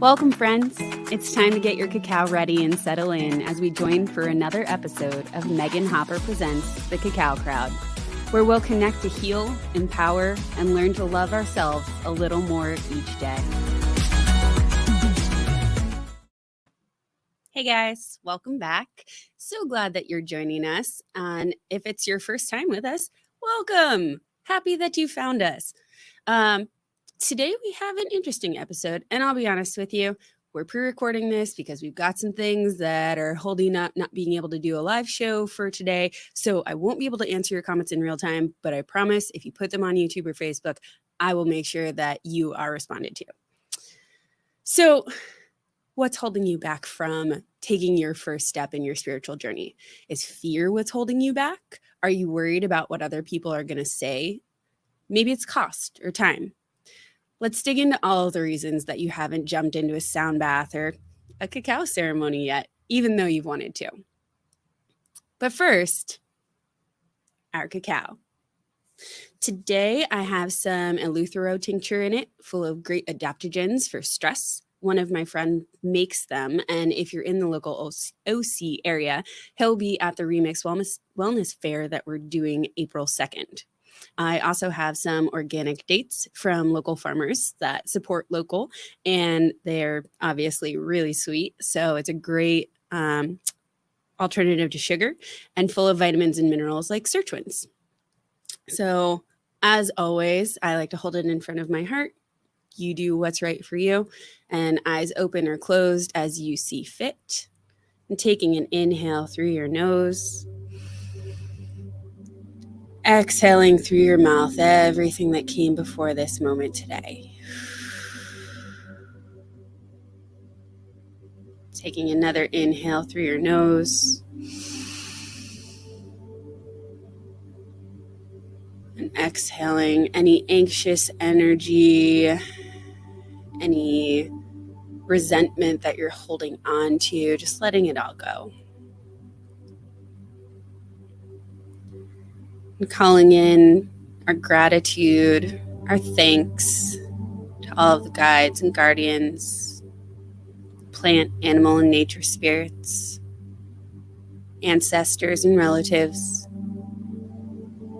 Welcome, friends. It's time to get your cacao ready and settle in as we join for another episode of Megan Hopper Presents The Cacao Crowd, where we'll connect to heal, empower, and learn to love ourselves a little more each day. Hey guys, welcome back. So glad that you're joining us. And if it's your first time with us, welcome. Happy that you found us. Today we have an interesting episode, and I'll be honest with you, we're pre-recording this because we've got some things that are holding up not being able to do a live show for today. So I won't be able to answer your comments in real time, but I promise if you put them on YouTube or Facebook, I will make sure that you are responded to. So what's holding you back from taking your first step in your spiritual journey? Is fear what's holding you back? Are you worried about what other people are going to say? Maybe it's cost or time. Let's dig into all of the reasons that you haven't jumped into a sound bath or a cacao ceremony yet, even though you've wanted to. But first, our cacao. Today, I have some eleuthero tincture in it, full of great adaptogens for stress. One of my friends makes them, and if you're in the local OC area, he'll be at the Remix Wellness Fair that we're doing April 2nd. I also have some organic dates from local farmers that support local, and they're obviously really sweet. So it's a great alternative to sugar and full of vitamins and minerals like sirtuins. So as always, I like to hold it in front of my heart. You do what's right for you, and eyes open or closed as you see fit. And taking an inhale through your nose. Exhaling through your mouth everything that came before this moment today. Taking another inhale through your nose. And exhaling any anxious energy, any resentment that you're holding on to, just letting it all go. And calling in our gratitude, our thanks to all of the guides and guardians, plant, animal, and nature spirits, ancestors and relatives,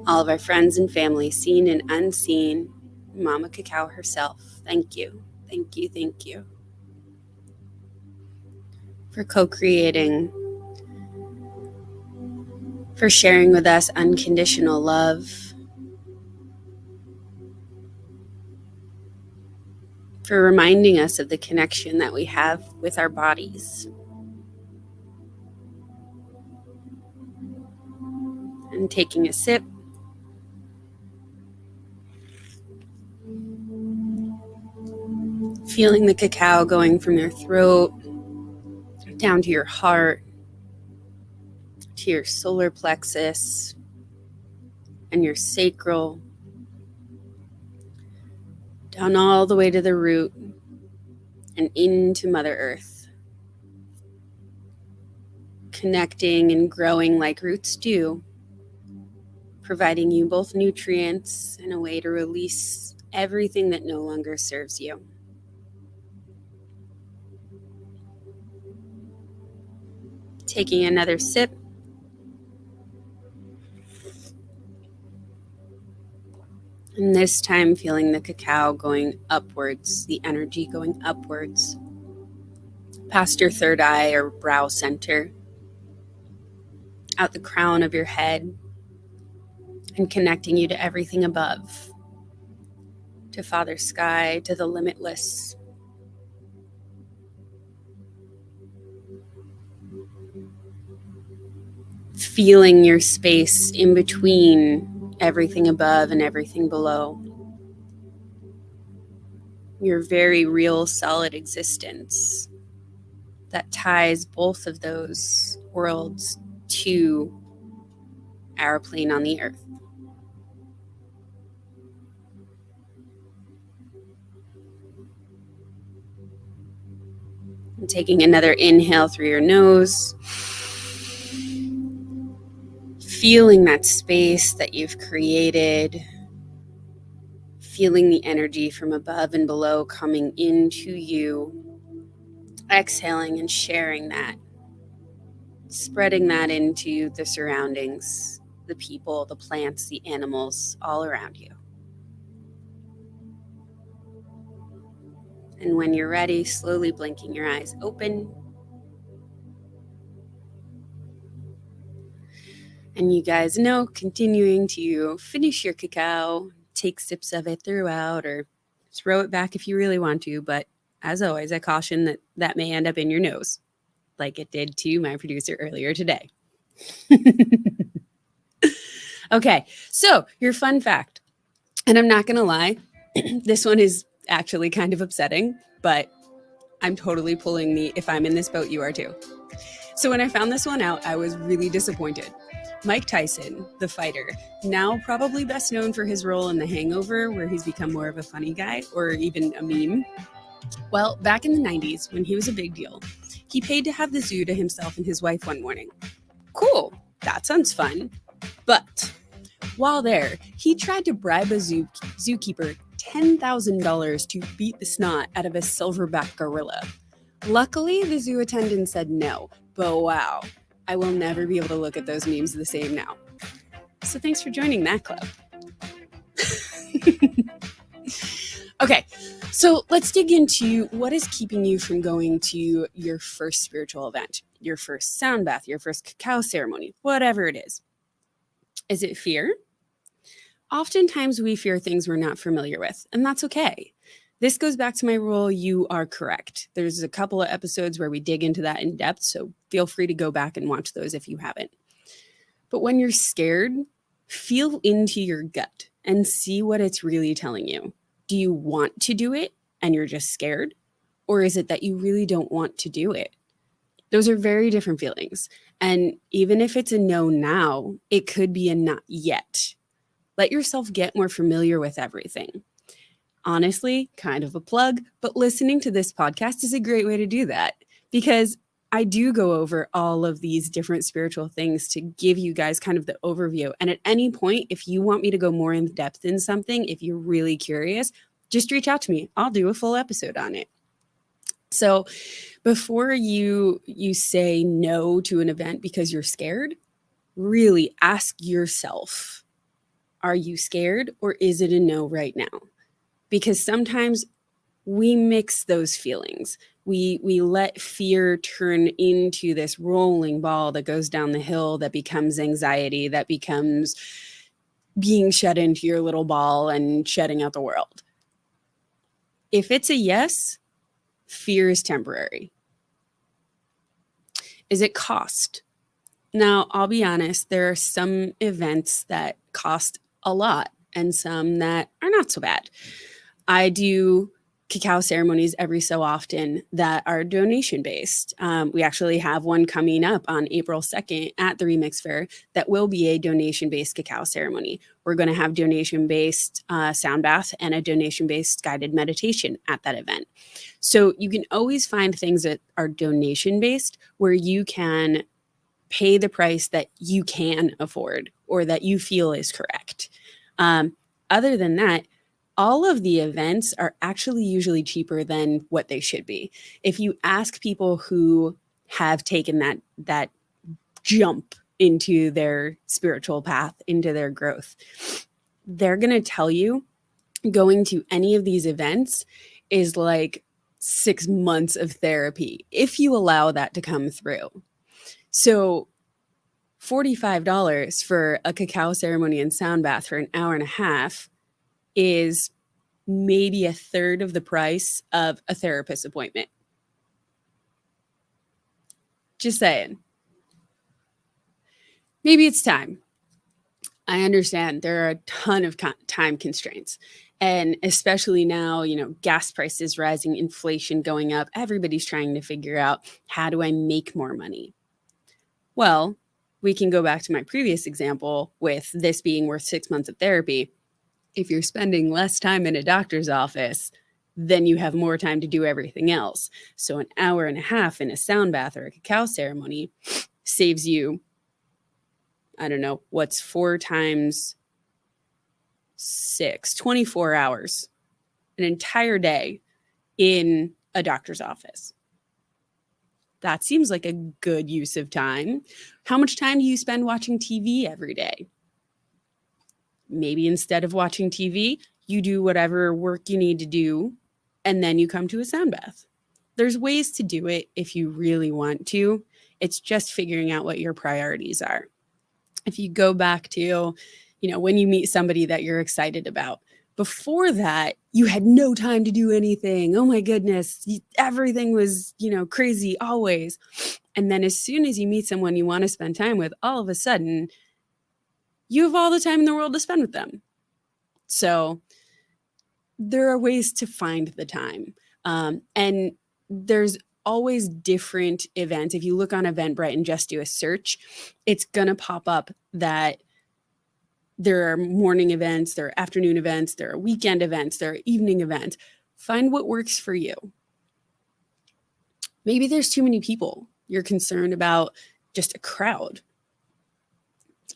all of our friends and family, seen and unseen, Mama Cacao herself. Thank you, thank you, thank you for co-creating, for sharing with us unconditional love, for reminding us of the connection that we have with our bodies. And taking a sip. Feeling the cacao going from your throat down to your heart, to your solar plexus and your sacral, down all the way to the root and into Mother Earth, connecting and growing like roots do, providing you both nutrients and a way to release everything that no longer serves you. Taking another sip. And this time feeling the cacao going upwards, the energy going upwards, past your third eye or brow center, out the crown of your head, and connecting you to everything above, to Father Sky, to the limitless. Feeling your space in between everything above and everything below. Your very real, solid existence that ties both of those worlds to our plane on the earth. And taking another inhale through your nose. Feeling that space that you've created, feeling the energy from above and below coming into you, exhaling and sharing that, spreading that into the surroundings, the people, the plants, the animals all around you. And when you're ready, slowly blinking your eyes open. And you guys know, continuing to finish your cacao, take sips of it throughout, or throw it back if you really want to. But as always, I caution that that may end up in your nose, like it did to my producer earlier today. Okay, so your fun fact, and I'm not going to lie, this one is actually kind of upsetting, but I'm totally pulling the if I'm in this boat, you are too. So when I found this one out, I was really disappointed. Mike Tyson, the fighter, now probably best known for his role in The Hangover, where he's become more of a funny guy or even a meme. Well, back in the 90s, when he was a big deal, he paid to have the zoo to himself and his wife one morning. Cool, that sounds fun. But while there, he tried to bribe a zookeeper $10,000 to beat the snot out of a silverback gorilla. Luckily, the zoo attendant said no, but wow, I will never be able to look at those memes the same now. So thanks for joining that club. Okay, so let's dig into what is keeping you from going to your first spiritual event, your first sound bath, your first cacao ceremony, whatever it is. Is it fear? Oftentimes we fear things we're not familiar with, and that's okay. This goes back to my rule, you are correct. There's a couple of episodes where we dig into that in depth, so feel free to go back and watch those if you haven't. But when you're scared, feel into your gut and see what it's really telling you. Do you want to do it and you're just scared? Or is it that you really don't want to do it? Those are very different feelings. And even if it's a no now, it could be a not yet. Let yourself get more familiar with everything. Honestly, kind of a plug, but listening to this podcast is a great way to do that because I do go over all of these different spiritual things to give you guys kind of the overview. And at any point, if you want me to go more in depth in something, if you're really curious, just reach out to me. I'll do a full episode on it. So before you say no to an event because you're scared, really ask yourself, are you scared or is it a no right now? Because sometimes we mix those feelings. We let fear turn into this rolling ball that goes down the hill, that becomes anxiety, that becomes being shut into your little ball and shutting out the world. If it's a yes, fear is temporary. Is it cost? Now, I'll be honest, there are some events that cost a lot and some that are not so bad. I do cacao ceremonies every so often that are donation based. We actually have one coming up on April 2nd at the Remix Fair that will be a donation based cacao ceremony. We're going to have donation based sound bath and a donation based guided meditation at that event. So you can always find things that are donation based where you can pay the price that you can afford or that you feel is correct. Other than that, all of the events are actually usually cheaper than what they should be. If you ask people who have taken that jump into their spiritual path, into their growth, they're going to tell you going to any of these events is like 6 months of therapy if you allow that to come through. So $45 for a cacao ceremony and sound bath for an hour and a half is maybe a third of the price of a therapist appointment. Just saying. Maybe it's time. I understand there are a ton of time constraints. And especially now, gas prices rising, inflation going up, everybody's trying to figure out, how do I make more money? Well, we can go back to my previous example with this being worth 6 months of therapy. If you're spending less time in a doctor's office, then you have more time to do everything else. So an hour and a half in a sound bath or a cacao ceremony saves you, I don't know, what's 4 times 6, 24 hours, an entire day in a doctor's office. That seems like a good use of time. How much time do you spend watching TV every day? Maybe instead of watching TV, you do whatever work you need to do, and then you come to a sound bath. There's ways to do it if you really want to. It's just figuring out what your priorities are. If you go back to, when you meet somebody that you're excited about, before that, you had no time to do anything. Oh my goodness, everything was, crazy always. And then as soon as you meet someone you want to spend time with, all of a sudden, you have all the time in the world to spend with them. So there are ways to find the time. And there's always different events. If you look on Eventbrite and just do a search, it's going to pop up that there are morning events, there are afternoon events, there are weekend events, there are evening events. Find what works for you. Maybe there's too many people. You're concerned about just a crowd.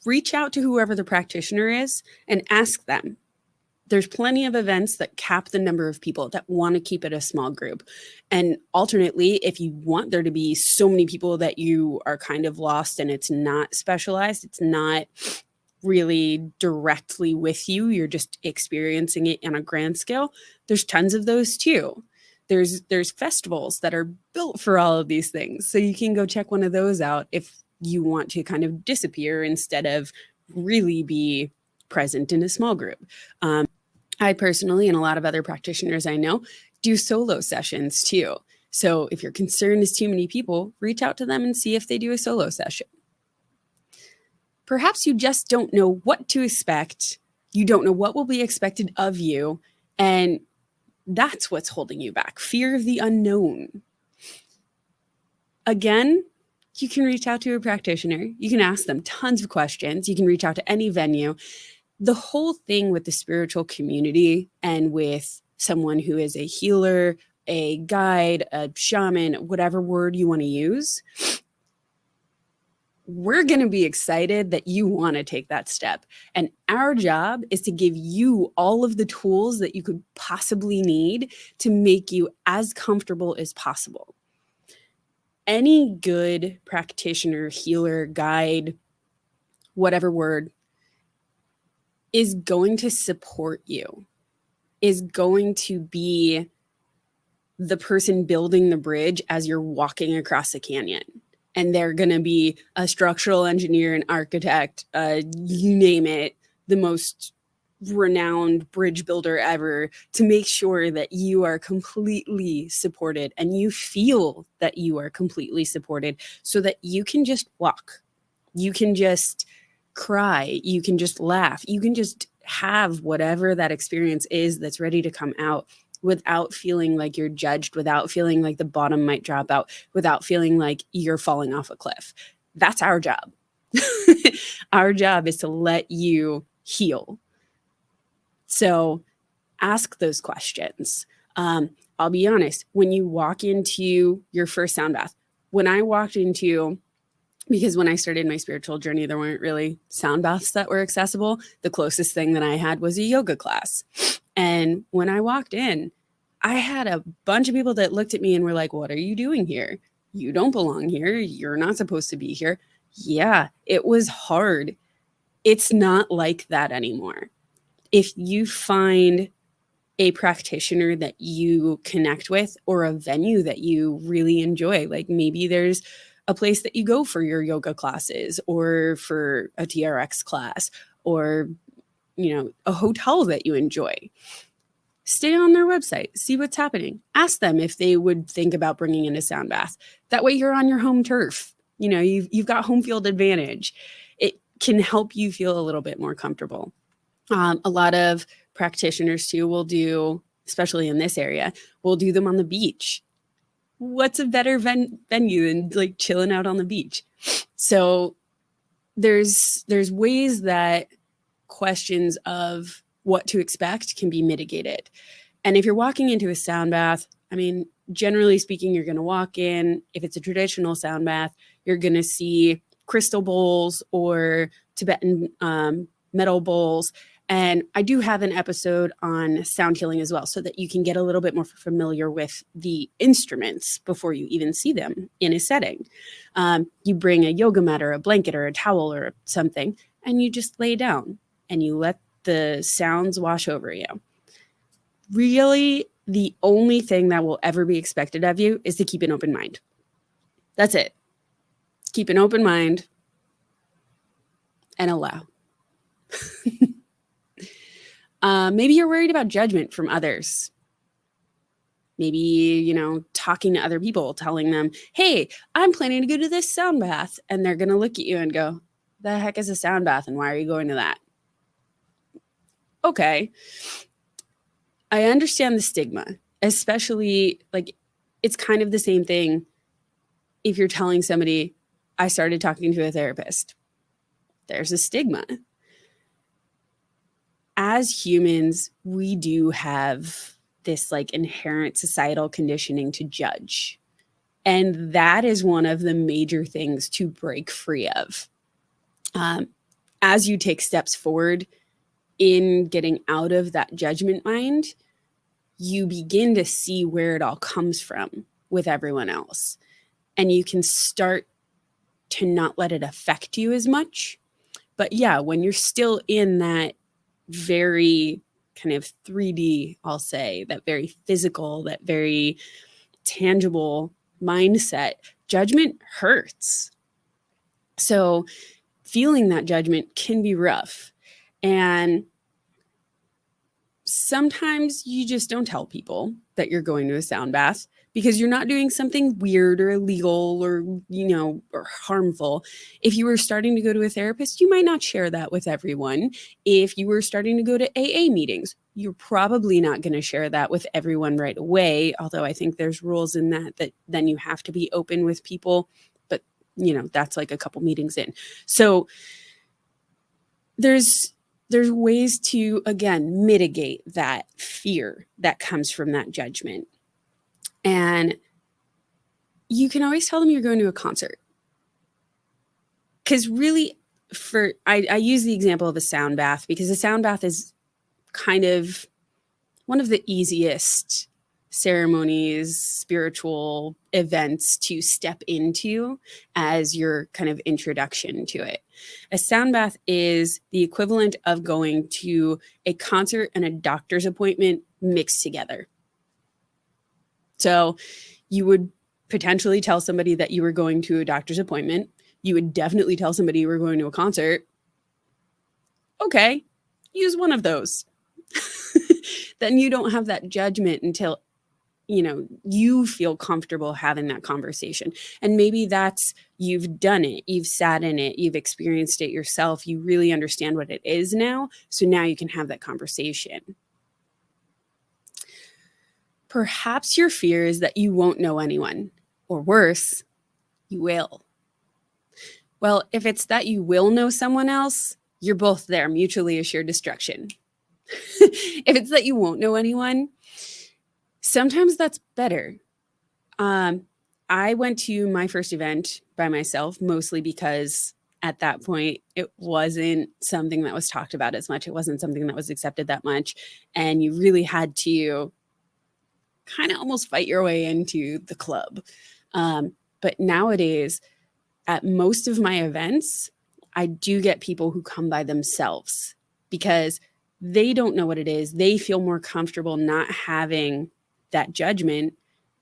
Reach out to whoever the practitioner is and ask them. There's plenty of events that cap the number of people, that want to keep it a small group. And alternately, if you want there to be so many people that you are kind of lost and it's not specialized, it's not really directly with you, you're just experiencing it on a grand scale, there's tons of those too. There's festivals that are built for all of these things. So you can go check one of those out if you want to kind of disappear instead of really be present in a small group. I personally, and a lot of other practitioners I know, do solo sessions too. So if your concern is too many people, reach out to them and see if they do a solo session. Perhaps you just don't know what to expect. You don't know what will be expected of you. And that's what's holding you back. Fear of the unknown. Again, you can reach out to a practitioner. You can ask them tons of questions. You can reach out to any venue. The whole thing with the spiritual community and with someone who is a healer, a guide, a shaman, whatever word you want to use, we're going to be excited that you want to take that step. And our job is to give you all of the tools that you could possibly need to make you as comfortable as possible. Any good practitioner, healer, guide, whatever word, is going to support you, is going to be the person building the bridge as you're walking across a canyon. And they're going to be a structural engineer, an architect, you name it, the most renowned bridge builder ever, to make sure that you are completely supported and you feel that you are completely supported so that you can just walk. You can just cry, you can just laugh, you can just have whatever that experience is that's ready to come out without feeling like you're judged, without feeling like the bottom might drop out, without feeling like you're falling off a cliff. That's our job. Our job is to let you heal. So ask those questions. I'll be honest, when you walk into your first sound bath, when I walked into, because when I started my spiritual journey, there weren't really sound baths that were accessible. The closest thing that I had was a yoga class. And when I walked in, I had a bunch of people that looked at me and were like, "What are you doing here? You don't belong here. You're not supposed to be here." Yeah, it was hard. It's not like that anymore. If you find a practitioner that you connect with or a venue that you really enjoy, like maybe there's a place that you go for your yoga classes or for a TRX class or, a hotel that you enjoy. Stay on their website, see what's happening. Ask them if they would think about bringing in a sound bath. That way you're on your home turf. You've got home field advantage. It can help you feel a little bit more comfortable. A lot of practitioners too will do, especially in this area, will do them on the beach. What's a better venue than like chilling out on the beach? So there's ways that questions of what to expect can be mitigated. And if you're walking into a sound bath, generally speaking, you're going to walk in. If it's a traditional sound bath, you're going to see crystal bowls or Tibetan metal bowls. And I do have an episode on sound healing as well, so that you can get a little bit more familiar with the instruments before you even see them in a setting. You bring a yoga mat or a blanket or a towel or something, and you just lay down and you let the sounds wash over you. Really, the only thing that will ever be expected of you is to keep an open mind. That's it. Keep an open mind and allow. Maybe you're worried about judgment from others. Maybe, talking to other people, telling them, hey, I'm planning to go to this sound bath. And they're going to look at you and go, the heck is a sound bath? And why are you going to that? Okay. I understand the stigma, especially it's kind of the same thing if you're telling somebody, I started talking to a therapist. There's a stigma. As humans, we do have this inherent societal conditioning to judge. And that is one of the major things to break free of. As you take steps forward in getting out of that judgment mind, you begin to see where it all comes from with everyone else. And you can start to not let it affect you as much. But yeah, when you're still in that very kind of 3D, I'll say, that very physical, that very tangible mindset, judgment hurts. So feeling that judgment can be rough. And sometimes you just don't tell people that you're going to a sound bath because you're not doing something weird or illegal or, or harmful. If you were starting to go to a therapist, you might not share that with everyone. If you were starting to go to AA meetings, you're probably not going to share that with everyone right away. Although I think there's rules in that then you have to be open with people. But, that's a couple meetings in. So there's ways to, again, mitigate that fear that comes from that judgment. And you can always tell them you're going to a concert. Because really, I use the example of a sound bath because a sound bath is kind of one of the easiest ceremonies, spiritual events to step into as your kind of introduction to it. A sound bath is the equivalent of going to a concert and a doctor's appointment mixed together. So you would potentially tell somebody that you were going to a doctor's appointment. You would definitely tell somebody you were going to a concert. Okay, use one of those. Then you don't have that judgment until you feel comfortable having that conversation. And maybe that's, you've done it, you've sat in it, you've experienced it yourself, you really understand what it is now. So now you can have that conversation. Perhaps your fear is that you won't know anyone, or worse, you will. Well, if it's that you will know someone else, you're both there, mutually assured destruction. If it's that you won't know anyone, sometimes that's better. I went to my first event by myself, mostly because at that point, it wasn't something that was talked about as much. It wasn't something that was accepted that much. And you really had to kind of almost fight your way into the club. But nowadays, at most of my events, I do get people who come by themselves because they don't know what it is. They feel more comfortable not having that judgment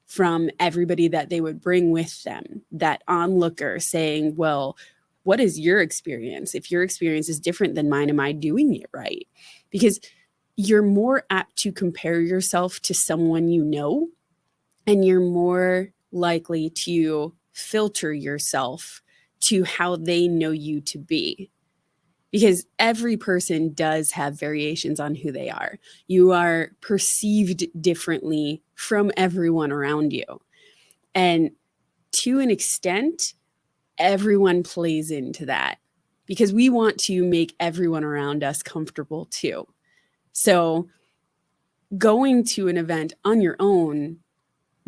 from everybody that they would bring with them, that onlooker saying, well, what is your experience? If your experience is different than mine, am I doing it right? Because you're more apt to compare yourself to someone you know, and you're more likely to filter yourself to how they know you to be. Because every person does have variations on who they are. You are perceived differently from everyone around you. And to an extent, everyone plays into that because we want to make everyone around us comfortable too. So going to an event on your own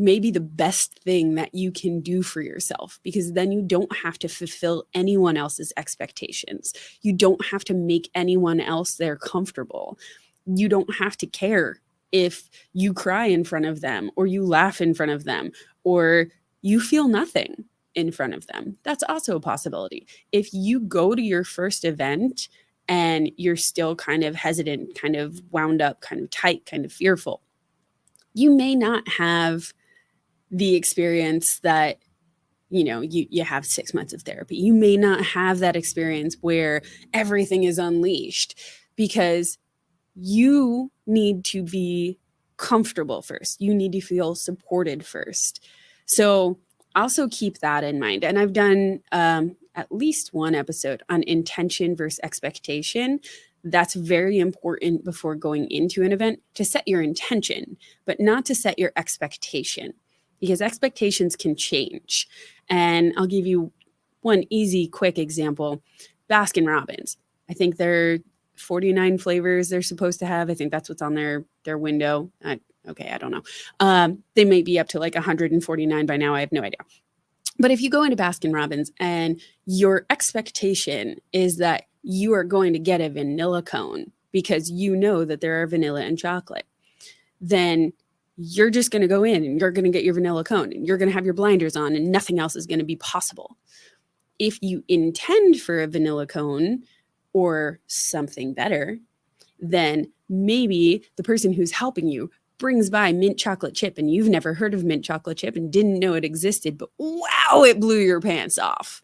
maybe the best thing that you can do for yourself, because then you don't have to fulfill anyone else's expectations. You don't have to make anyone else there comfortable. You don't have to care if you cry in front of them or you laugh in front of them or you feel nothing in front of them. That's also a possibility. If you go to your first event and you're still kind of hesitant, kind of wound up, kind of tight, kind of fearful, you may not have the experience that you have 6 months of therapy. You may not have that experience where everything is unleashed, because you need to be comfortable first. You need to feel supported first. So also keep that in mind. And I've done at least one episode on intention versus expectation. That's very important before going into an event, to set your intention, but not to set your expectation, because expectations can change. And I'll give you one easy, quick example. Baskin Robbins. I think they're 49 flavors they're supposed to have. I think that's what's on their window. I don't know. They may be up to like 149 by now. I have no idea. But if you go into Baskin Robbins and your expectation is that you are going to get a vanilla cone because you know that there are vanilla and chocolate, then you're just going to go in and you're going to get your vanilla cone and you're going to have your blinders on and nothing else is going to be possible. If you intend for a vanilla cone or something better, then maybe the person who's helping you brings by mint chocolate chip and you've never heard of mint chocolate chip and didn't know it existed, but wow, it blew your pants off.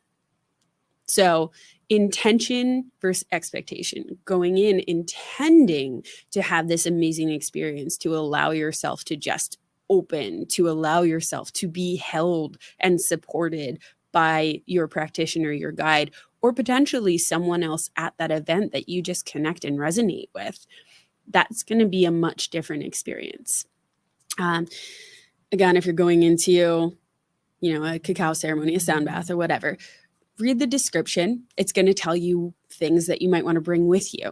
So intention versus expectation, going in intending to have this amazing experience, to allow yourself to just open, to allow yourself to be held and supported by your practitioner, your guide, or potentially someone else at that event that you just connect and resonate with. That's going to be a much different experience. Again, if you're going into, a cacao ceremony, a sound bath, or whatever, read the description. It's going to tell you things that you might want to bring with you.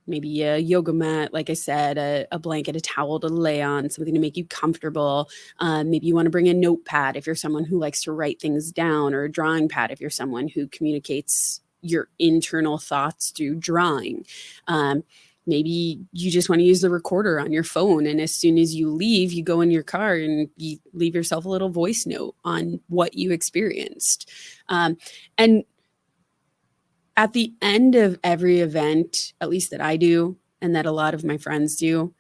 Maybe a yoga mat, like I said, a blanket, a towel to lay on, something to make you comfortable. Maybe you want to bring a notepad if you're someone who likes to write things down, or a drawing pad if you're someone who communicates your internal thoughts through drawing. Maybe you just want to use the recorder on your phone, and as soon as you leave, you go in your car and you leave yourself a little voice note on what you experienced. And at the end of every event, at least that I do and that a lot of my friends do,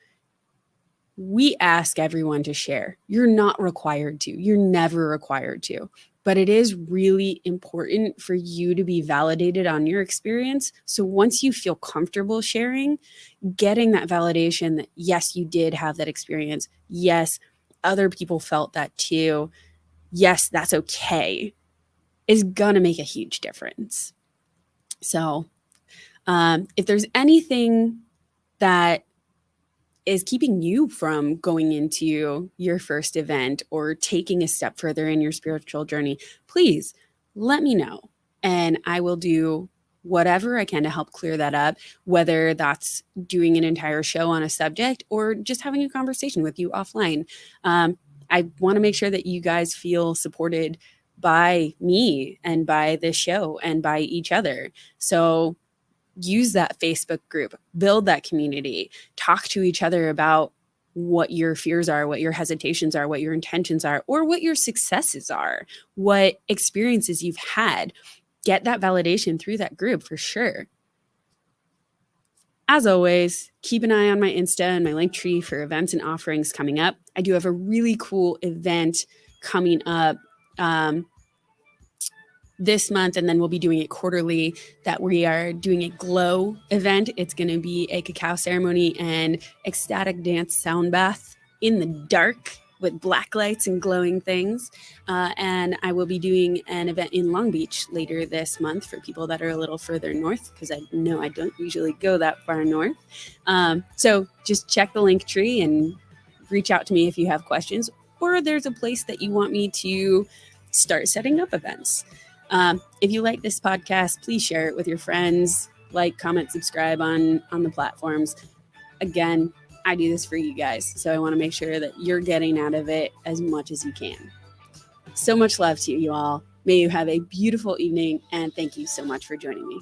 we ask everyone to share. You're not required to. You're never required to. But it is really important for you to be validated on your experience. So once you feel comfortable sharing, getting that validation that, yes, you did have that experience. Yes, other people felt that too. Yes, that's okay, is going to make a huge difference. So if there's anything that is keeping you from going into your first event or taking a step further in your spiritual journey, please let me know. And I will do whatever I can to help clear that up, whether that's doing an entire show on a subject or just having a conversation with you offline. I want to make sure that you guys feel supported by me and by this show and by each other. So use that Facebook group, build that community, talk to each other about what your fears are, what your hesitations are, what your intentions are, or what your successes are, what experiences you've had. Get that validation through that group for sure. As always, keep an eye on my Insta and my Linktree for events and offerings coming up. I do have a really cool event coming up this month, and then we'll be doing it quarterly, that we are doing a glow event. It's going to be a cacao ceremony and ecstatic dance sound bath in the dark with black lights and glowing things. And I will be doing an event in Long Beach later this month for people that are a little further north, because I know I don't usually go that far north. So just check the Linktree and reach out to me if you have questions, or there's a place that you want me to start setting up events. If you like this podcast, please share it with your friends, like, comment, subscribe on the platforms. Again, I do this for you guys. So I want to make sure that you're getting out of it as much as you can. So much love to you all. May you have a beautiful evening, and thank you so much for joining me.